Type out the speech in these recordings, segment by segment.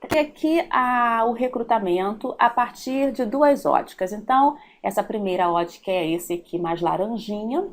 ter aqui o recrutamento a partir de duas óticas. Então, essa primeira ótica é esse aqui mais laranjinha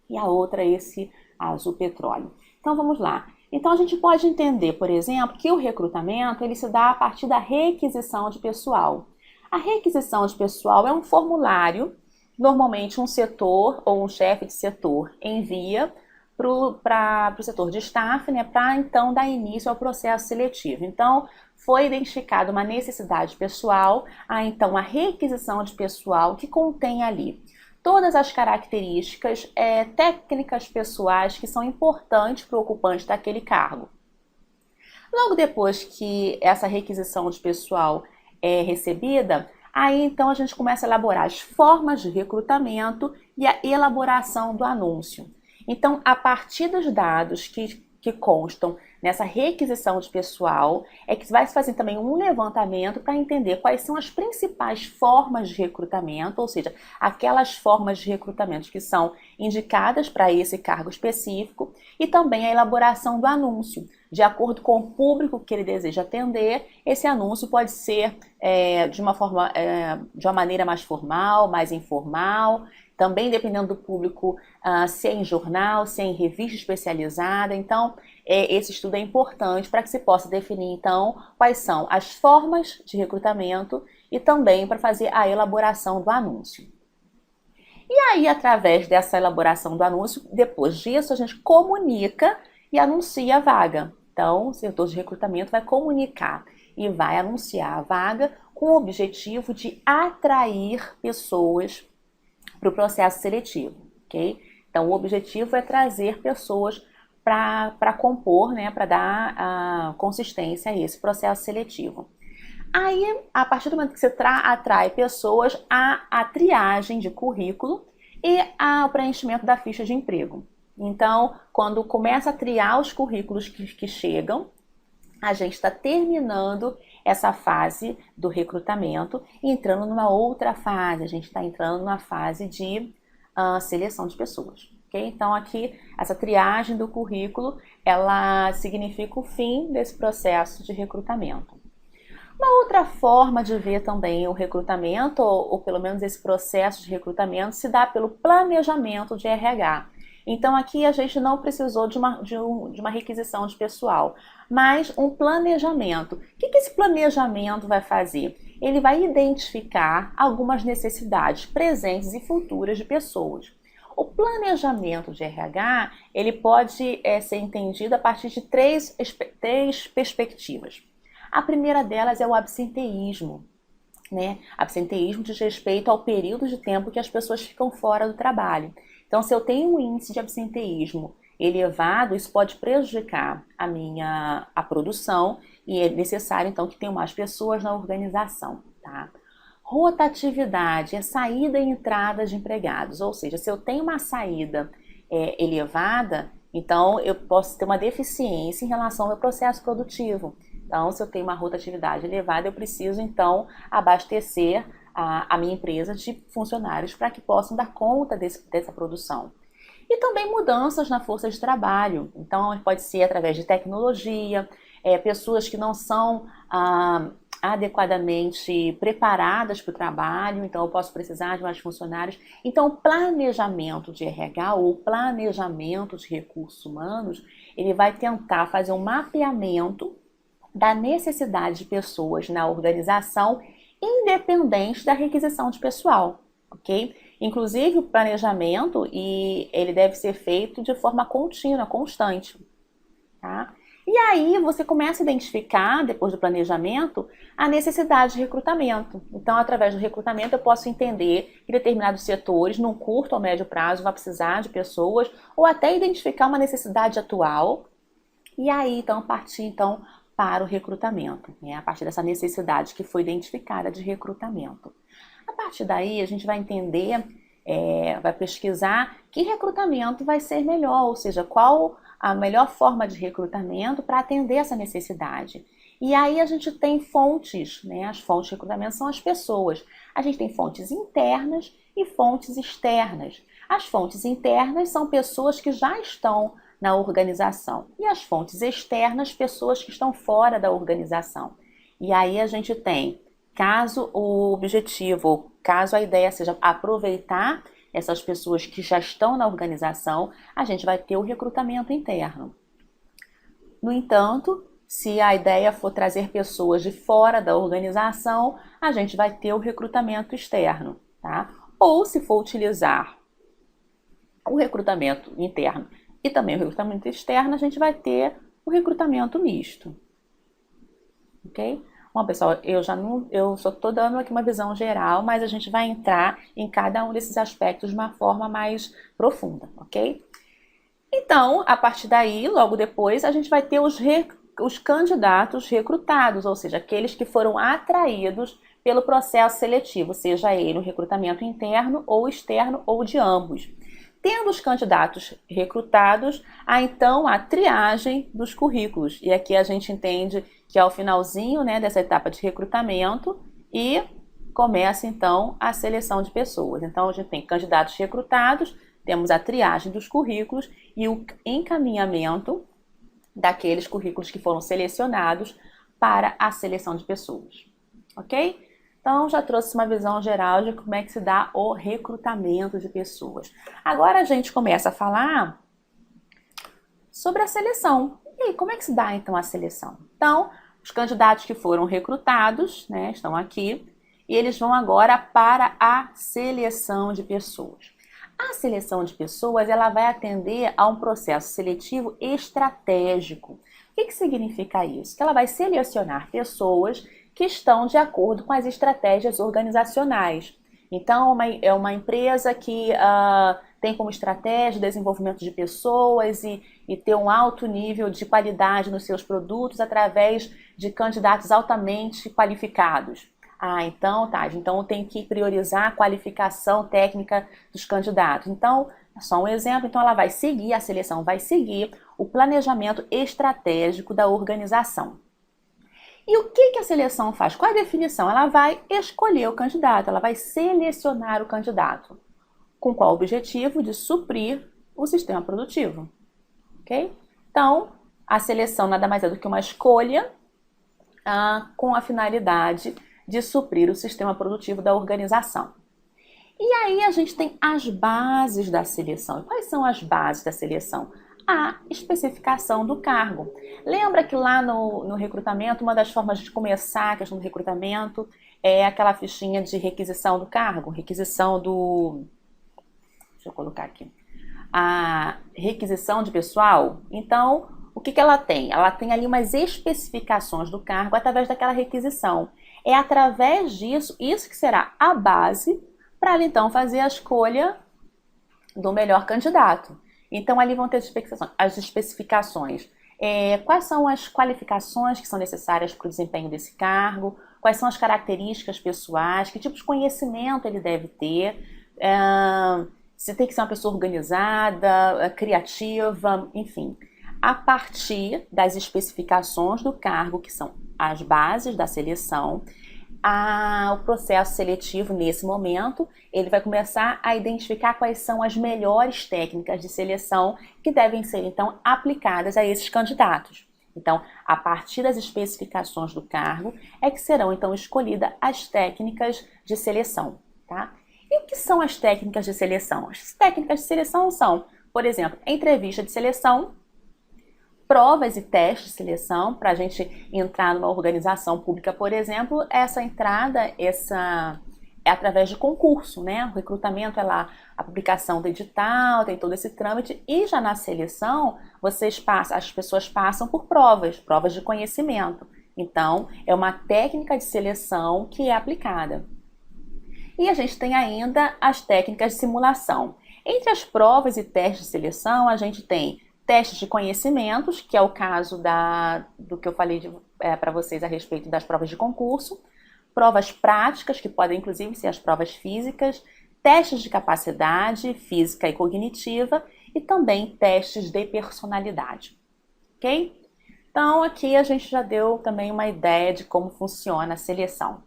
e a outra é esse azul petróleo. Então, vamos lá. Então, a gente pode entender, por exemplo, que o recrutamento ele se dá a partir da requisição de pessoal. A requisição de pessoal é um formulário, normalmente um setor ou um chefe de setor envia para o setor de staff, né, para então dar início ao processo seletivo. Então, foi identificada uma necessidade pessoal, então a requisição de pessoal que contém ali todas as características técnicas pessoais que são importantes para o ocupante daquele cargo. Logo depois que essa requisição de pessoal é recebida, aí então a gente começa a elaborar as formas de recrutamento e a elaboração do anúncio. Então, a partir dos dados que constam nessa requisição de pessoal, é que vai se fazer também um levantamento para entender quais são as principais formas de recrutamento, ou seja, aquelas formas de recrutamento que são indicadas para esse cargo específico, e também a elaboração do anúncio. De acordo com o público que ele deseja atender, esse anúncio pode ser de uma maneira mais formal, mais informal, também dependendo do público, se é em jornal, se é em revista especializada. Então, esse estudo é importante para que se possa definir, então, quais são as formas de recrutamento e também para fazer a elaboração do anúncio. E aí, através dessa elaboração do anúncio, depois disso, a gente comunica e anuncia a vaga. Então, o setor de recrutamento vai comunicar e vai anunciar a vaga com o objetivo de atrair pessoas para o processo seletivo, ok? Então, o objetivo é trazer pessoas para compor, né, para dar consistência a esse processo seletivo. Aí, a partir do momento que você atrai pessoas, há a triagem de currículo e o preenchimento da ficha de emprego. Então, quando começa a triar os currículos que chegam, a gente está terminando essa fase do recrutamento e entrando numa outra fase. A gente está entrando numa fase de seleção de pessoas. Okay? Então, aqui, essa triagem do currículo, ela significa o fim desse processo de recrutamento. Uma outra forma de ver também o recrutamento, ou pelo menos esse processo de recrutamento, se dá pelo planejamento de RH. Então, aqui a gente não precisou de uma requisição de pessoal, mas um planejamento. O que esse planejamento vai fazer? Ele vai identificar algumas necessidades presentes e futuras de pessoas. O planejamento de RH, ele pode ser entendido a partir de três perspectivas. A primeira delas é o absenteísmo, né? Absenteísmo diz respeito ao período de tempo que as pessoas ficam fora do trabalho. Então, se eu tenho um índice de absenteísmo elevado, isso pode prejudicar a produção e é necessário, então, que tenham mais pessoas na organização, tá? Rotatividade é saída e entrada de empregados, ou seja, se eu tenho uma saída elevada, então eu posso ter uma deficiência em relação ao meu processo produtivo. Então, se eu tenho uma rotatividade elevada, eu preciso, então, abastecer a minha empresa de funcionários para que possam dar conta dessa produção. E também mudanças na força de trabalho. Então, pode ser através de tecnologia, pessoas que não são adequadamente preparadas para o trabalho, então eu posso precisar de mais funcionários. Então, o planejamento de RH ou planejamento de recursos humanos, ele vai tentar fazer um mapeamento da necessidade de pessoas na organização, independente da requisição de pessoal, ok? Inclusive, o planejamento, ele deve ser feito de forma contínua, constante, tá? E aí, você começa a identificar, depois do planejamento, a necessidade de recrutamento. Então, através do recrutamento, eu posso entender que determinados setores, num curto ou médio prazo, vai precisar de pessoas, ou até identificar uma necessidade atual, e aí, então, partir, então, para o recrutamento, né? A partir dessa necessidade que foi identificada de recrutamento. A partir daí, a gente vai entender, vai pesquisar que recrutamento vai ser melhor, ou seja, qual a melhor forma de recrutamento para atender essa necessidade. E aí a gente tem fontes, né? As fontes de recrutamento são as pessoas. A gente tem fontes internas e fontes externas. As fontes internas são pessoas que já estão na organização. E as fontes externas, pessoas que estão fora da organização. E aí a gente tem, caso o objetivo, caso a ideia seja aproveitar essas pessoas que já estão na organização, a gente vai ter o recrutamento interno. No entanto, se a ideia for trazer pessoas de fora da organização, a gente vai ter o recrutamento externo, tá? Ou se for utilizar o recrutamento interno e também o recrutamento externo, a gente vai ter o recrutamento misto. Ok? Bom, pessoal, eu só estou dando aqui uma visão geral, mas a gente vai entrar em cada um desses aspectos de uma forma mais profunda, ok? Então, a partir daí, logo depois, a gente vai ter os candidatos recrutados, ou seja, aqueles que foram atraídos pelo processo seletivo, seja ele o recrutamento interno ou externo ou de ambos. Tendo os candidatos recrutados, há então a triagem dos currículos. E aqui a gente entende que é o finalzinho, né, dessa etapa de recrutamento e começa então a seleção de pessoas. Então a gente tem candidatos recrutados, temos a triagem dos currículos e o encaminhamento daqueles currículos que foram selecionados para a seleção de pessoas. Ok? Então, já trouxe uma visão geral de como é que se dá o recrutamento de pessoas. Agora a gente começa a falar sobre a seleção. E aí, como é que se dá então a seleção? Então, os candidatos que foram recrutados, né, estão aqui, e eles vão agora para a seleção de pessoas. A seleção de pessoas, ela vai atender a um processo seletivo estratégico. O que significa isso? Que ela vai selecionar pessoas que estão de acordo com as estratégias organizacionais. Então, é uma empresa que tem como estratégia o desenvolvimento de pessoas e ter um alto nível de qualidade nos seus produtos através de candidatos altamente qualificados. Então tem que priorizar a qualificação técnica dos candidatos. Então, só um exemplo, então a seleção vai seguir o planejamento estratégico da organização. E o que a seleção faz? Qual é a definição? Ela vai escolher o candidato, ela vai selecionar o candidato. Com qual objetivo? De suprir o sistema produtivo. Ok? Então, a seleção nada mais é do que uma escolha com a finalidade de suprir o sistema produtivo da organização. E aí a gente tem as bases da seleção. E quais são as bases da seleção? A especificação do cargo. Lembra que lá no recrutamento, uma das formas de começar a questão do recrutamento é aquela fichinha de requisição do cargo, requisição do... Deixa eu colocar aqui. A requisição de pessoal. Então, o que ela tem? Ela tem ali umas especificações do cargo através daquela requisição. É através disso, isso que será a base para ela então fazer a escolha do melhor candidato. Então, ali vão ter as especificações. Quais são as qualificações que são necessárias para o desempenho desse cargo? Quais são as características pessoais? Que tipo de conhecimento ele deve ter? Se tem que ser uma pessoa organizada, criativa, enfim. A partir das especificações do cargo, que são as bases da seleção, o processo seletivo, nesse momento, ele vai começar a identificar quais são as melhores técnicas de seleção que devem ser, então, aplicadas a esses candidatos. Então, a partir das especificações do cargo, é que serão, então, escolhidas as técnicas de seleção, tá? E o que são as técnicas de seleção? As técnicas de seleção são, por exemplo, entrevista de seleção, provas e testes de seleção. Para a gente entrar numa organização pública, por exemplo, essa entrada é através de concurso, né? O recrutamento é lá, a publicação do edital, tem todo esse trâmite, e já na seleção, as pessoas passam por provas de conhecimento. Então, é uma técnica de seleção que é aplicada. E a gente tem ainda as técnicas de simulação. Entre as provas e testes de seleção, a gente tem testes de conhecimentos, que é o caso do que eu falei para vocês a respeito das provas de concurso, provas práticas, que podem inclusive ser as provas físicas, testes de capacidade física e cognitiva e também testes de personalidade. Ok? Então aqui a gente já deu também uma ideia de como funciona a seleção.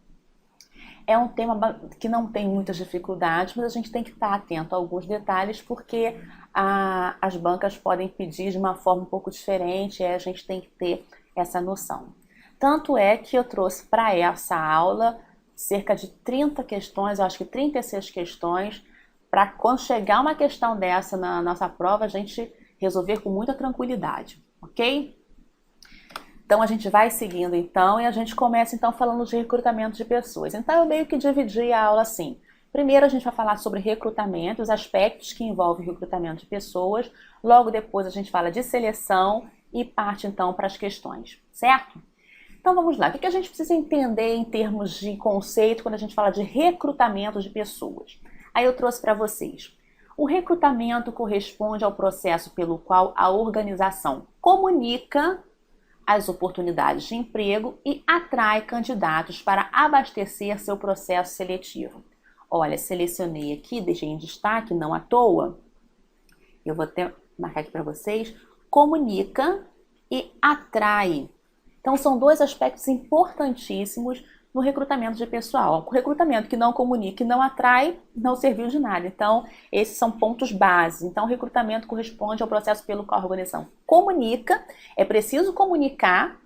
É um tema que não tem muitas dificuldades, mas a gente tem que estar atento a alguns detalhes, porque as bancas podem pedir de uma forma um pouco diferente, e a gente tem que ter essa noção. Tanto é que eu trouxe para essa aula cerca de 30 questões, eu acho que 36 questões, para quando chegar uma questão dessa na nossa prova, a gente resolver com muita tranquilidade, ok? Então a gente vai seguindo então e a gente começa então falando de recrutamento de pessoas. Então eu meio que dividi a aula assim. Primeiro a gente vai falar sobre recrutamento, os aspectos que envolvem recrutamento de pessoas. Logo depois a gente fala de seleção e parte então para as questões, certo? Então vamos lá, o que a gente precisa entender em termos de conceito quando a gente fala de recrutamento de pessoas? Aí eu trouxe para vocês. O recrutamento corresponde ao processo pelo qual a organização comunica as oportunidades de emprego e atrai candidatos para abastecer seu processo seletivo. Olha, selecionei aqui, deixei em destaque, não à toa. Eu vou até marcar aqui para vocês. Comunica e atrai. Então, são dois aspectos importantíssimos no recrutamento de pessoal. O recrutamento que não comunica e não atrai, não serviu de nada. Então, esses são pontos básicos. Então, o recrutamento corresponde ao processo pelo qual a organização comunica. É preciso comunicar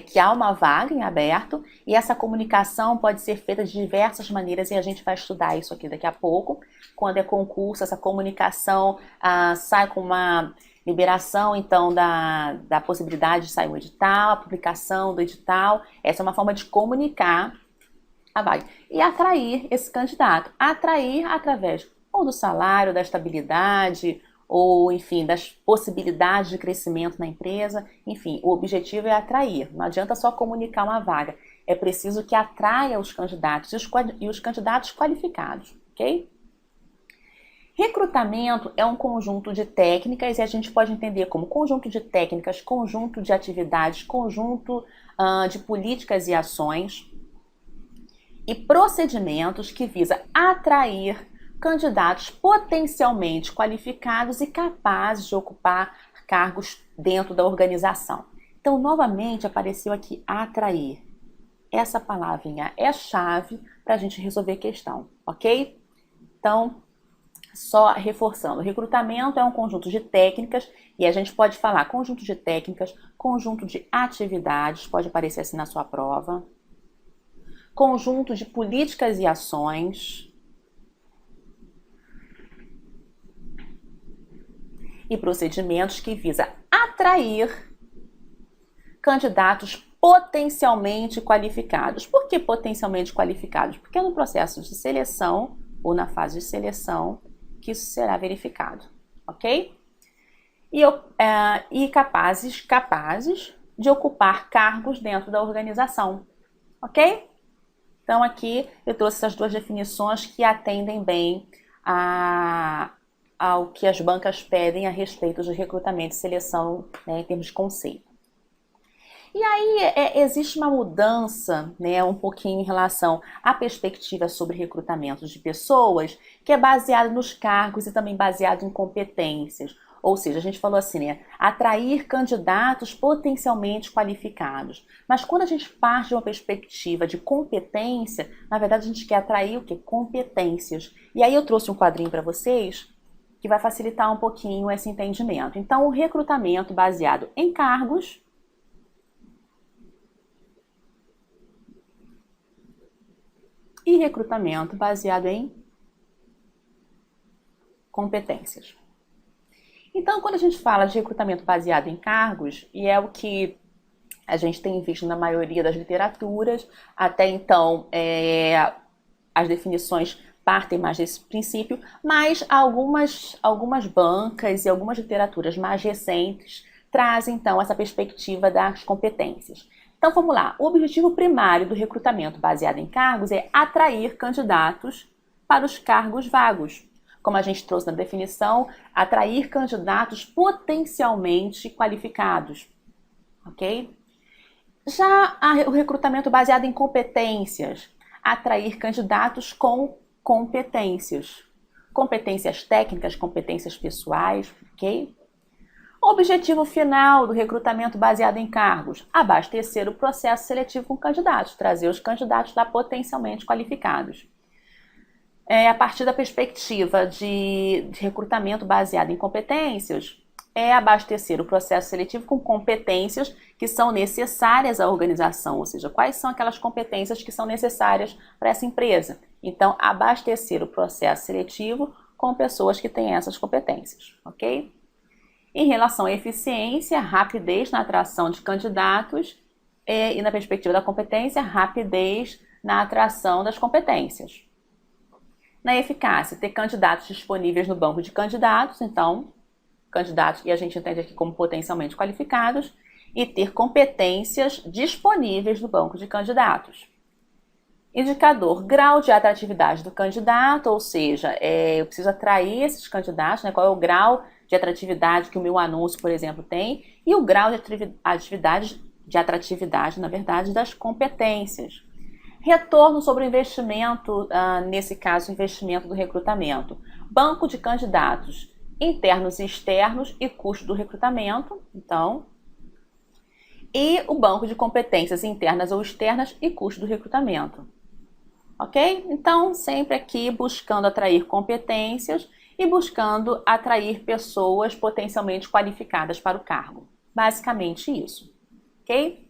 que há uma vaga em aberto, e essa comunicação pode ser feita de diversas maneiras, e a gente vai estudar isso aqui daqui a pouco. Quando é concurso, essa comunicação sai com uma liberação, então, da possibilidade de sair um edital, a publicação do edital. Essa é uma forma de comunicar a vaga. E atrair esse candidato. Atrair através ou do salário, da estabilidade, ou, enfim, das possibilidades de crescimento na empresa. Enfim, o objetivo é atrair. Não adianta só comunicar uma vaga. É preciso que atraia os candidatos e os candidatos qualificados, ok? Recrutamento é um conjunto de técnicas, e a gente pode entender como conjunto de técnicas, conjunto de atividades, conjunto de políticas e ações e procedimentos que visa atrair candidatos potencialmente qualificados e capazes de ocupar cargos dentro da organização. Então, novamente, apareceu aqui atrair. Essa palavrinha é chave para a gente resolver a questão, ok? Então, só reforçando, recrutamento é um conjunto de técnicas, e a gente pode falar conjunto de técnicas, conjunto de atividades, pode aparecer assim na sua prova, conjunto de políticas e ações, e procedimentos que visa atrair candidatos potencialmente qualificados. Por que potencialmente qualificados? Porque é no processo de seleção ou na fase de seleção que isso será verificado, ok? E capazes de ocupar cargos dentro da organização, ok? Então aqui eu trouxe essas duas definições que atendem bem ao que as bancas pedem a respeito de recrutamento e seleção, né, em termos de conceito. E aí existe uma mudança, né, um pouquinho em relação à perspectiva sobre recrutamento de pessoas, que é baseado nos cargos e também baseado em competências. Ou seja, a gente falou assim, né, atrair candidatos potencialmente qualificados. Mas quando a gente parte de uma perspectiva de competência, na verdade a gente quer atrair o quê? Competências. E aí eu trouxe um quadrinho para vocês que vai facilitar um pouquinho esse entendimento. Então, o recrutamento baseado em cargos e recrutamento baseado em competências. Então, quando a gente fala de recrutamento baseado em cargos, e é o que a gente tem visto na maioria das literaturas, até então as definições partem mais desse princípio, mas algumas bancas e algumas literaturas mais recentes trazem então essa perspectiva das competências. Então vamos lá, o objetivo primário do recrutamento baseado em cargos é atrair candidatos para os cargos vagos. Como a gente trouxe na definição, atrair candidatos potencialmente qualificados, ok? Já o recrutamento baseado em competências, atrair candidatos com competências. Competências técnicas, competências pessoais, ok? O objetivo final do recrutamento baseado em cargos, abastecer o processo seletivo com candidatos, trazer os candidatos lá potencialmente qualificados. A partir da perspectiva de recrutamento baseado em competências, é abastecer o processo seletivo com competências que são necessárias à organização, ou seja, quais são aquelas competências que são necessárias para essa empresa. Então, abastecer o processo seletivo com pessoas que têm essas competências, ok? Em relação à eficiência, rapidez na atração de candidatos e na perspectiva da competência, rapidez na atração das competências. Na eficácia, ter candidatos disponíveis no banco de candidatos, então, candidatos que a gente entende aqui como potencialmente qualificados, e ter competências disponíveis no banco de candidatos. Indicador, grau de atratividade do candidato, ou seja, eu preciso atrair esses candidatos, né? Qual é o grau de atratividade que o meu anúncio, por exemplo, tem, e o grau de atratividade, na verdade, das competências. Retorno sobre o investimento, nesse caso, o investimento do recrutamento. Banco de candidatos internos e externos e custo do recrutamento, então, e o banco de competências internas ou externas e custo do recrutamento. Ok? Então, sempre aqui buscando atrair competências e buscando atrair pessoas potencialmente qualificadas para o cargo. Basicamente isso. Ok?